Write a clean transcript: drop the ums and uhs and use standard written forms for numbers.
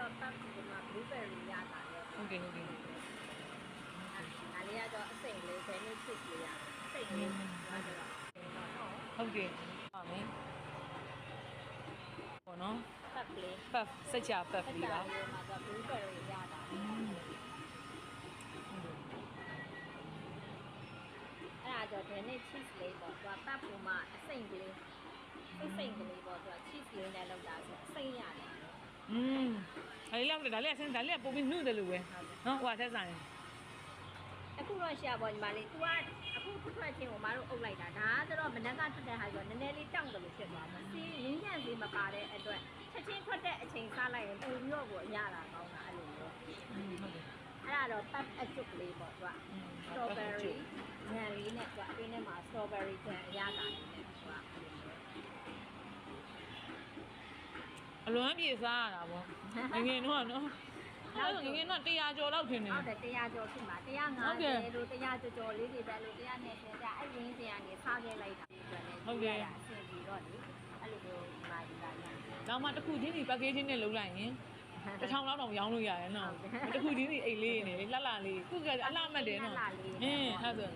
တော့ပတ်ဒီမှာ blueberry ရတာလေဟုတ်ကဲ့ဒါလေးကတော့အစိမ့်လေး vanilla chips လေးရအစိမ့်လေးဟုတ်ကဲ့ပါမယ်ပေါ့နော်ပတ်လေး ပတ်စက်ချပတ်ပြီးပါဒီမှာတော့ blueberry ရတာအဲ့ဒါတော့ vanilla chips လေးပေါ့သူကပတ်ပုံမှာအစိမ့်ကလေးစိမ့်ကလေးပေါ့သူက cheese လေးနဲ့လောက်တာဆိုအစိမ့်ရတယ်ဒါလေးလောက်ဒါလေးအစင်းဒါလေးကပုံပြီးနှုတ်တယ်လို့ပဲနော်ဟိုကထက်ဆိုင်အခုတော့ရှာပေါ့ညီမလေး तू ကအခုထွက်ချင်းကိုမတို့အုပ်လိုက်တာဒါကတော့မနက်ကထွက်တဲ့ဟာဆိုတော့နည်းနည်းလေးတောင့်တယ်လို့ဖြစ်သွားမှာစီးရင်းညံ့လေးမပါတဲ့အတွက်ချက်ချင်းထွက်တဲ့အချိန်စားလိုက်ရင်ပုံပြီးတော့ကိုအရတာကောင်းတာအဲ့လိုမျိုးအဲ့ဒါတော့ပတ်အကျုပ်လေးပေါ့ तू က strawberry ညံလေးနဲ့ तू အင်းထဲမှာ strawberry ကြံအရတာလေးနဲ့ तू ကအလွန်ပြေစားရတာပေါ့ငယ်တော့နော်အဲ့ဒါငယ်တော့100ကျော်လောက်ထင်တယ်ဟုတ်တယ်100ကျော်ဖြစ်မှာ150လို့100ကျော်လေးတွေပဲလို့120ကျအဲ့ရင်းစင်ကနေစားခဲ့လိုက်တာအတွက်လည်းဟုတ်ကဲ့အဆင်ပြေတော့လေအဲ့လိုမျိုးမာဒီလာညာနောက်မှတစ်ခုချင်းဒီ packaging နဲ့လုံးလိုက်ရင်1000လောက်တောင်ရောင်းလို့ရတယ်နော်တစ်ခုချင်းဒီအိတ်လေးနေလှလှလေးခုကအလှမှတ်တယ်နော်အဲ့ဆို